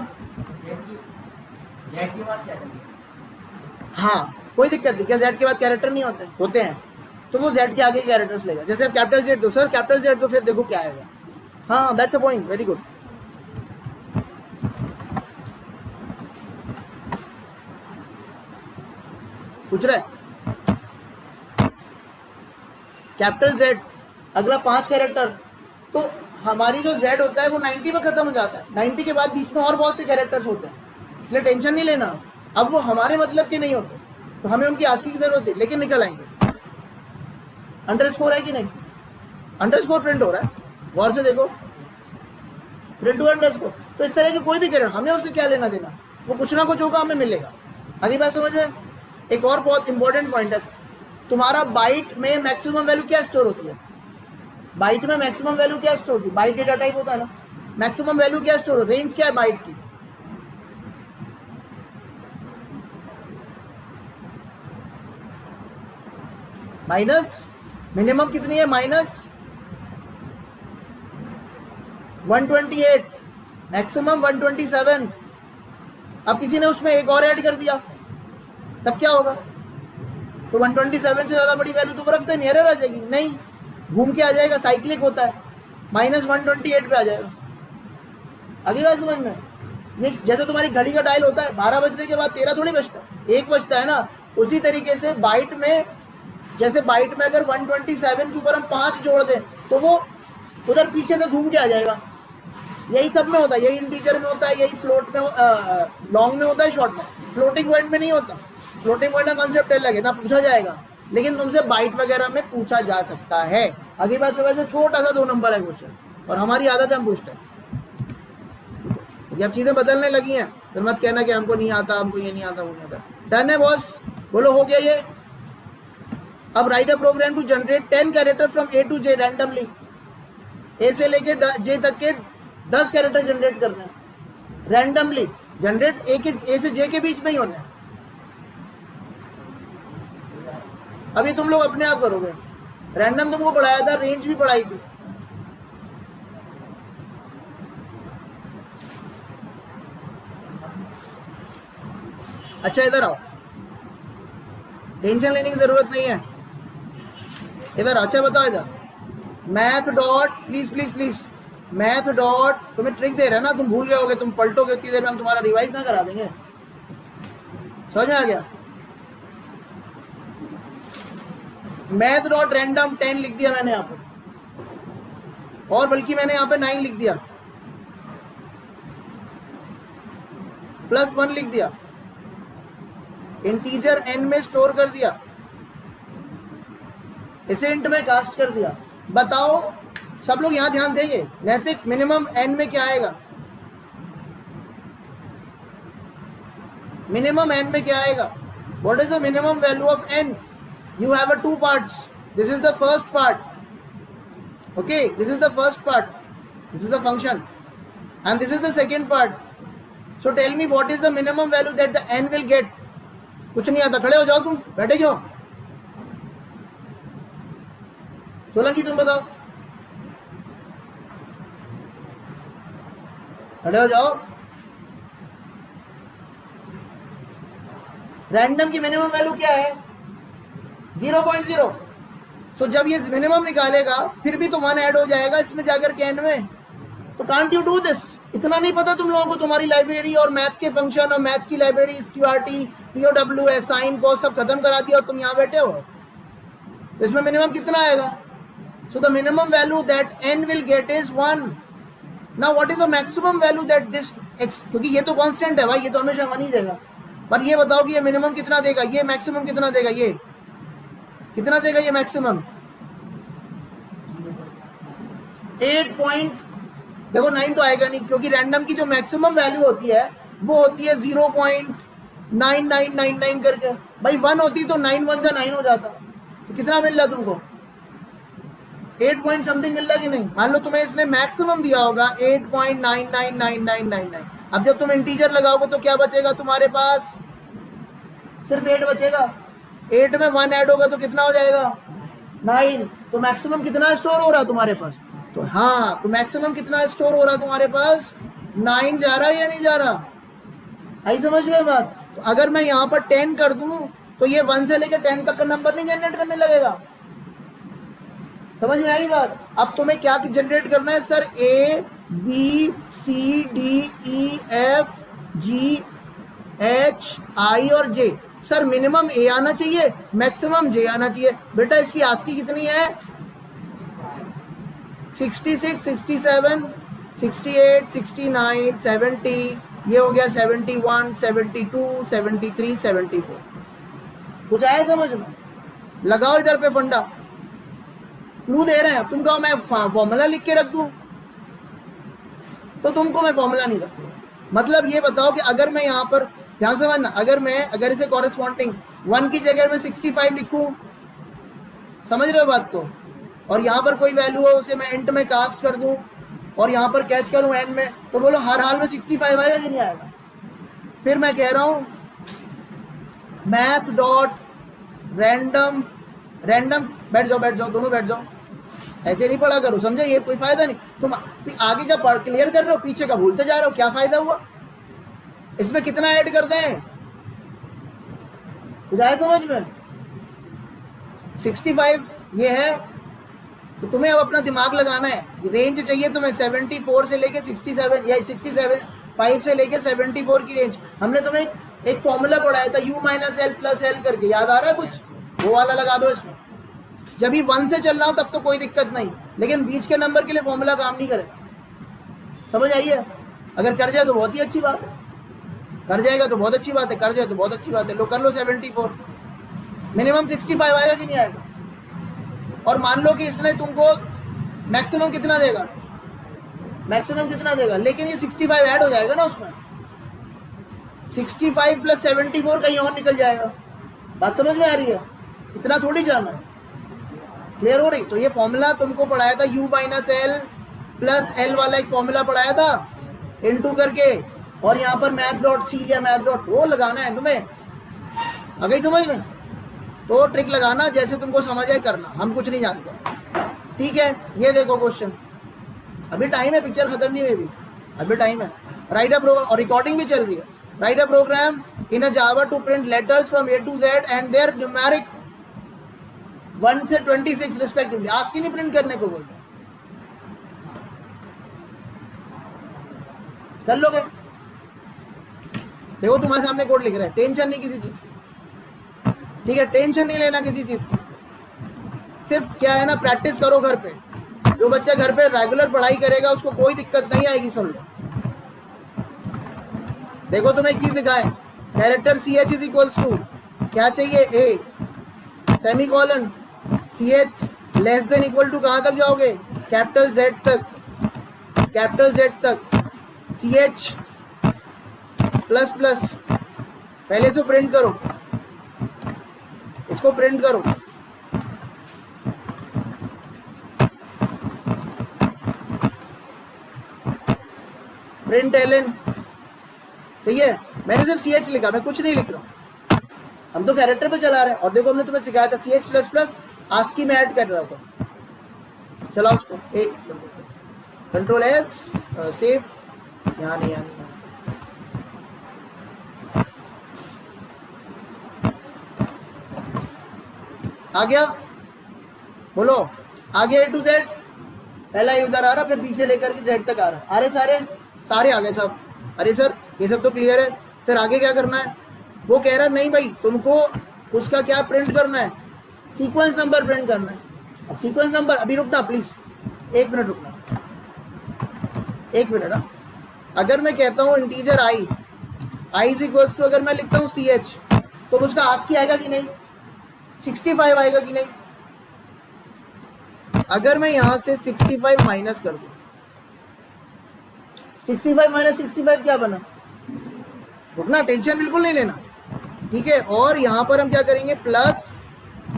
जेड की बात क्या करेंगे, हाँ कोई दिक्कत नहीं, क्या जेड के बाद कैरेक्टर नहीं होते, होते हैं, तो वो जेड के आगे कैरेक्टर्स लेगा। जैसे आप कैपिटल जेड दो, सर कैपिटल जेड दो, फिर देखो क्या आएगा। हाँ that's a point, very good. पूछ रहा है कैपिटल जेड, अगला 5 कैरेक्टर, तो हमारी जो जेड होता है वो 90 में खत्म हो जाता है, 90 के बाद बीच में और बहुत से कैरेक्टर्स होते हैं, इसलिए टेंशन नहीं लेना। अब वो हमारे मतलब के नहीं होते, तो हमें उनकी आस्की की जरूरत है, लेकिन निकल आएंगे। अंडरस्कोर है कि नहीं, अंडरस्कोर प्रिंट हो रहा है, गौर से देखो, प्रिंट हुआ अंडरस्कोर। तो इस तरह के कोई भी कैरेक्टर, हमें उससे क्या लेना देना, वो कुछ ना कुछ होगा, हमें मिलेगा। अगली बात समझ में। एक और बहुत इंपॉर्टेंट पॉइंट है, तुम्हारा बाइट में मैक्सिमम वैल्यू क्या स्टोर होती है, बाइट में मैक्सिमम वैल्यू क्या स्टोर होती है, बाइट डेटा टाइप होता है ना, मैक्सिमम वैल्यू क्या स्टोर हो, रेंज क्या है बाइट की, माइनस, मिनिमम कितनी है, माइनस 128, मैक्सिमम 127। अब किसी ने उसमें एक और ऐड कर दिया, तब क्या होगा, तो 127 से ज़्यादा बड़ी वैल्यू तो वो रखते नहीं, एरर आ जाएगी, नहीं, घूम के आ जाएगा, साइक्लिक होता है, -128 पे आ जाएगा। अगली बात समझ में, ये जैसे तुम्हारी घड़ी का डायल होता है, 12 बजने के बाद 13 थोड़ी बजता है, 1 बजता है ना, उसी तरीके से बाइट में, जैसे बाइट में अगर 127 के ऊपर हम 5 जोड़ दें तो वो उधर पीछे से घूम के आ जाएगा, यही सब में होता है, यही इंटीजर में होता है, यही फ्लोट में लॉन्ग में होता है, शॉर्ट में। फ्लोटिंग पॉइंट में नहीं होता। फ्लोटिंग पॉइंट का कॉन्सेप्ट अलग है ना, पूछा जाएगा, लेकिन तुमसे बाइट वगैरह में पूछा जा सकता है। आगे बात समझ में, छोटा सा 2 नंबर है क्वेश्चन, और हमारी आदत है हम पूछते हैं। जब चीजें बदलने लगी हैं फिर मत कहना कि हमको नहीं आता, हमको ये नहीं आता, वो नहीं आता। डन है बॉस, बोलो हो गया ये। अब write a program to generate 10 character from A to J randomly. A से लेके जे तक के 10 कैरेक्टर जनरेट करना है रैंडमली। जनरेट ए से जे के बीच में ही होना है। अभी तुम लोग अपने आप करोगे, रैंडम तुमको पढ़ाया था, रेंज भी पढ़ाई थी। अच्छा इधर आओ, टेंशन लेने की जरूरत नहीं है, इधर। अच्छा बताओ इधर, math dot, please please please, math dot, तुम्हें ट्रिक दे रहे हैं ना, तुम भूल गए होगे, तुम पलटोगे उतनी देर में, हम तुम्हारा रिवाइज ना करा देंगे। समझ में आ गया? मैथ डॉट रैंडम 10 लिख दिया मैंने यहाँ पे, और बल्कि मैंने यहाँ पे 9 लिख दिया, +1 लिख दिया, इंटीजर n में स्टोर कर दिया, इसे इंट में कास्ट कर दिया। बताओ सब लोग यहां ध्यान देंगे, नैतिक मिनिमम n में क्या आएगा? मिनिमम n में क्या आएगा? What is the minimum value of n? You have a 2 parts, this is the first part, okay, this is the first part, this is the function, and this is the second part. So tell me what is the minimum value that the n will get? कुछ नहीं आता, खड़े हो जाओ, तुम बैठे क्यों? सोलंकी तुम बताओ, खड़े हो जाओ। रैंडम की मिनिमम वैल्यू क्या है? 0.0। सो जब ये मिनिमम निकालेगा फिर भी तो 1 ऐड हो जाएगा इसमें जाकर के n में। तो कांट यू डू दिस? इतना नहीं पता तुम लोगों को? तुम्हारी लाइब्रेरी और मैथ के फंक्शन और मैथ्स की library, SQRT, POW, sine, cos सब खत्म करा दिया और तुम यहाँ बैठे हो। इसमें मिनिमम कितना आएगा? So the minimum value that n will gate is 1। Now what is the maximum value that this x, क्योंकि ये तो कांस्टेंट है भाई, ये तो हमेशा 1 ही देगा। पर ये बताओ कि ये मिनिमम कितना देगा, ये मैक्सिमम कितना देगा, ये कितना देगा ये मैक्सिमम? 8 देखो 9 तो आएगा नहीं, क्योंकि रैंडम की जो मैक्सिमम वैल्यू होती है वो होती है 0.9999 करके। भाई 1 होती तो 9 1 से 9 हो जाता। तो कितना मिल रहा तुमको? 8 पॉइंट समथिंग मिल रहा कि नहीं? मान लो तुम्हें इसने मैक्सिमम दिया होगा 8.999999। अब जब तुम इंटीजर लगाओगे तो क्या बचेगा तुम्हारे पास? सिर्फ 8 बचेगा। 8 में 1 ऐड होगा तो कितना हो जाएगा? 9। तो मैक्सिमम कितना स्टोर हो रहा है तुम्हारे पास? तो हाँ, तो मैक्सिमम कितना स्टोर हो रहा है तुम्हारे पास? 9 जा रहा है या नहीं जा रहा? आई समझ में बात? तो अगर मैं यहाँ पर 10 कर दूं तो ये 1 से लेकर 10 तक का नंबर नहीं जनरेट करने लगेगा। समझ में आई बात? अब तुम्हें क्या जनरेट करना है sir? A B C D E F G H I और J। सर मिनिमम A आना चाहिए, मैक्सिमम J आना चाहिए। बेटा इसकी आस्की कितनी है? 66, 67, 68, 69, 70, ये हो गया 71, 72, 73, 74। कुछ आया समझ में? लगाओ इधर पे फंडा। क्लू दे रहे हैं, तुम कहो मैं फॉर्मूला लिख के रख दूं, तो तुमको मैं फॉर्मूला नहीं रखूंगा। मतलब ये बताओ कि अगर मैं यहाँ पर, ध्यान से मानना, अगर इसे कॉरेस्पॉन्डिंग 1 की जगह में 65 लिखूं, समझ रहे हो बात को, और यहाँ पर कोई वैल्यू हो उसे मैं इंट में कास्ट कर दूं और यहाँ पर कैच करूं n में, तो बोलो हर हाल में 65 आएगा कि नहीं आएगा? फिर मैं कह रहा हूँ मैथ डॉट रैंडम, बैठ जाओ दोनों बैठ जाओ, ऐसे नहीं पढ़ा करो, समझे? ये कोई फायदा नहीं। तुम आगे जब क्लियर कर रहे हो पीछे का भूलते जा रहे हो, क्या फायदा हुआ? इसमें कितना ऐड कर दें? कुछ आया समझ में? 65 ये है, तो तुम्हें अब अपना दिमाग लगाना है। रेंज चाहिए तुम्हें 74 से लेके 67 या 65 से लेके 74 की रेंज। हमने तुम्हें एक फॉर्मूला पढ़ाया था U - L + L करके, याद आ रहा है कुछ? वो वाला लगा दो इसमें। जब ही 1 से चल रहा हो तब तो कोई दिक्कत नहीं, लेकिन बीच के नंबर के लिए फॉर्मूला काम नहीं करेगा। समझ आई है? अगर कर जाए तो बहुत ही अच्छी बात है, कर जाएगा तो बहुत अच्छी बात है, कर जाए तो बहुत अच्छी बात है। लो कर लो 74, मिनिमम 65 आएगा कि नहीं आएगा? और मान लो कि इसने तुमको मैक्सिमम कितना देगा, मैक्सिमम कितना देगा, लेकिन ये 65 ऐड हो जाएगा ना उसमें, 65 प्लस 74 कहीं और निकल जाएगा। बात समझ में आ रही है? इतना थोड़ी जाना है, क्लियर हो रही? तो ये फॉर्मूला तुमको पढ़ाया था u minus L plus L वाला एक फॉर्मूला पढ़ाया था इनटू करके, और यहाँ पर मैथ डॉट सी या मैथ डॉट वो लगाना है तुम्हें, आ गई समझ में? तो ट्रिक लगाना जैसे तुमको समझ आए करना, हम कुछ नहीं जानते, ठीक है? ये देखो क्वेश्चन, अभी टाइम है, पिक्चर खत्म नहीं हुई, अभी टाइम है। राइट अ प्रोग्राम, और रिकॉर्डिंग भी चल रही है। Write a program in a Java to print letters from A to Z and their numeric 1 से 26 रिस्पेक्टिवली। आस्की नहीं प्रिंट करने को बोलते, कर लोगे? देखो तुम्हारे सामने कोड लिख रहा है, टेंशन नहीं किसी चीज की, ठीक है? टेंशन नहीं लेना किसी चीज की, सिर्फ क्या है ना, प्रैक्टिस करो घर पे। जो बच्चा घर पे रेगुलर पढ़ाई करेगा उसको कोई दिक्कत नहीं आएगी। सुन लो, देखो तुम्हें एक चीज दिखाए, character c h is equals to क्या चाहिए, A semicolon, c h less than equal to कहां तक जाओगे, कैपिटल जेड तक, कैपिटल जेड तक, सी एच प्लस प्लस, पहले से प्रिंट करो, इसको प्रिंट करो, प्रिंट एलन, सही है? मैंने सिर्फ सी एच लिखा, मैं कुछ नहीं लिख रहा हूं, हम तो कैरेक्टर पे चला रहे हैं। और देखो हमने तुम्हें सिखाया था c h plus plus ASCII में ऐड कर रहा था, चलाओ उसको, एक कंट्रोल एच सेफ, यहाँ नहीं, यहाँ नहीं, आ गया, बोलो आ गया ए टू जेड, पहला ही उधर आ रहा, फिर बी से लेकर के जेड तक आ रहा, अरे सारे आ गए सब। अरे सर ये सब तो क्लियर है, फिर आगे क्या करना है? वो कह रहा नहीं भाई तुमको उसका क्या प्रिंट करना है, सीक्वेंस नंबर प्रिंट करना है। अब सीक्वेंस नंबर, अभी रुकना प्लीज, एक मिनट रुकना, एक मिनट। अगर मैं कहता हूँ integer i is equal to, अगर मैं लिखता हूँ सी एच, तो उसका आस्की आएगा कि नहीं, 65 आएगा कि नहीं? अगर मैं यहां से 65 माइनस कर दूं, 65 माइनस 65 क्या बना, रुकना, टेंशन बिल्कुल नहीं लेना, ठीक है? और यहां पर हम क्या करेंगे, प्लस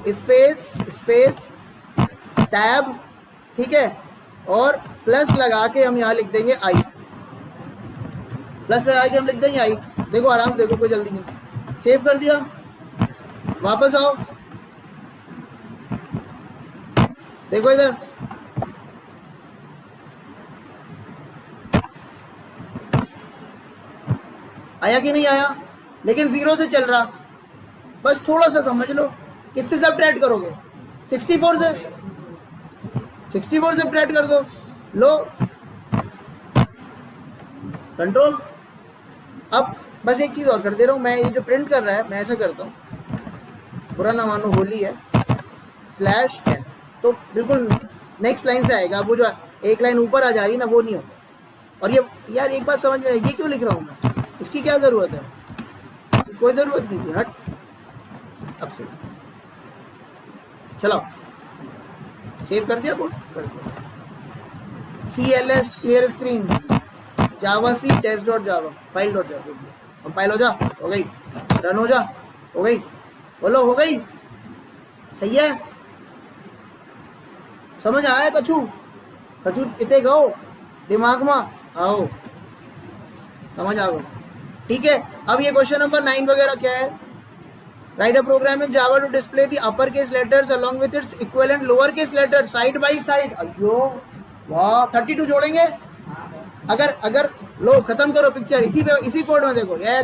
स्पेस स्पेस टैब, ठीक है? और प्लस लगा के हम यहां लिख देंगे आई, प्लस लगा के हम लिख देंगे आई। देखो आराम से देखो, कोई जल्दी नहीं, सेव कर दिया, वापस आओ, देखो इधर, आया कि नहीं आया? लेकिन जीरो से चल रहा, बस थोड़ा सा समझ लो, किससे सब्ट्रैक्ट करोगे, 64 से, 64 से सब्ट्रैक्ट कर दो, लो कंट्रोल। अब बस एक चीज और कर दे रहा हूं मैं, ये जो प्रिंट कर रहा है मैं ऐसा करता हूं, बुरा ना मानो होली है, स्लैश एन, तो बिल्कुल नेक्स्ट लाइन से आएगा, वो जो एक लाइन ऊपर आ जा रही है ना वो नहीं होगा। और ये यार एक बात समझ में नहीं, ये क्यों लिख रहा हूँ मैं, इसकी क्या जरूरत है, कोई जरूरत नहीं थी, हट। अब से चलो, सेव कर दिया code, CLS clear screen, javac test dot java, file dot java, compile हो जा, हो गई, रन हो जा, हो गई, बोलो हो गई, सही है? समझ आया? कछू कछू इतने गो दिमाग में आओ, समझ आ गो, ठीक है? अब ये क्वेश्चन नंबर 9 वगैरह क्या है, write a program in Java to display the upper case letters along with its equivalent lower case letter side by side. अयो वाह, 32 जोड़ेंगे, अगर लो खत्म करो पिक्चर, इसी कोड में देखो, ये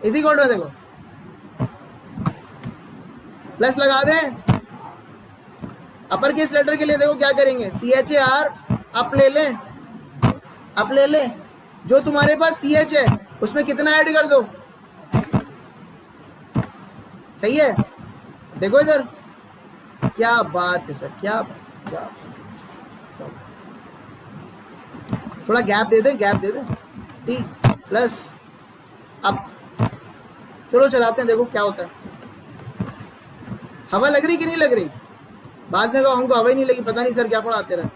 इसी कोड में देखो, प्लस लगा दें। अपर केस लेटर के लिए देखो क्या करेंगे, CHAR अप ले लें, अप ले लें, जो तुम्हारे पास CH है उसमें कितना ऐड कर दो, सही है? देखो इधर, क्या बात है सर, क्या बात, थोड़ा गैप दे दे टी प्लस। अब चलो चलाते हैं, देखो क्या होता है। हवा लग रही कि नहीं लग रही? बाद में कहो हमको हवा ही नहीं लगी, पता नहीं सर क्या पढ़ाते रहे।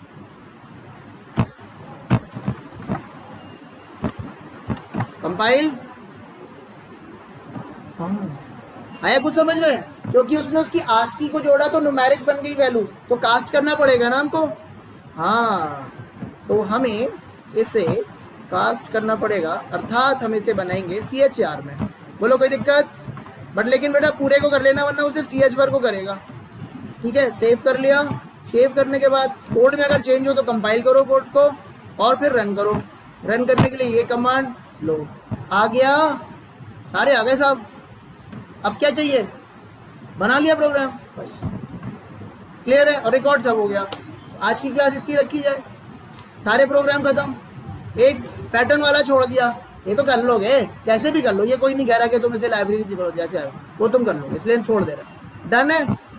कंपाइल आया कुछ समझ में? क्योंकि उसने उसकी आस्की को जोड़ा तो न्यूमेरिक बन गई वैल्यू, तो कास्ट करना पड़ेगा ना हमको। हाँ, तो हमें इसे कास्ट करना पड़ेगा, अर्थात हम इसे बनाएंगे CHR में। बोलो कोई दिक्कत? बट लेकिन बेटा पूरे को कर लेना, वरना वो सिर्फ CH पर को करेगा। ठीक है, सेव कर लिया। सेव करने के बाद कोड में अगर चेंज हो तो कंपाइल करो कोड को और फिर रन करो। रन करने के लिए ये कमांड लो, आ गया, सारे आ गए साहब। अब क्या चाहिए? बना लिया प्रोग्राम, बस क्लियर है और रिकॉर्ड सब हो गया। आज की क्लास इतनी रखी जाए, सारे प्रोग्राम खत्म। एक पैटर्न वाला छोड़ दिया, ये तो कर लोगे, कैसे भी कर लो, ये कोई नहीं कह रहा कि तुम इसे लाइब्रेरी से करो, जैसे आए वो तुम कर लोगे, इसलिए छोड़ दे रहे। डन है।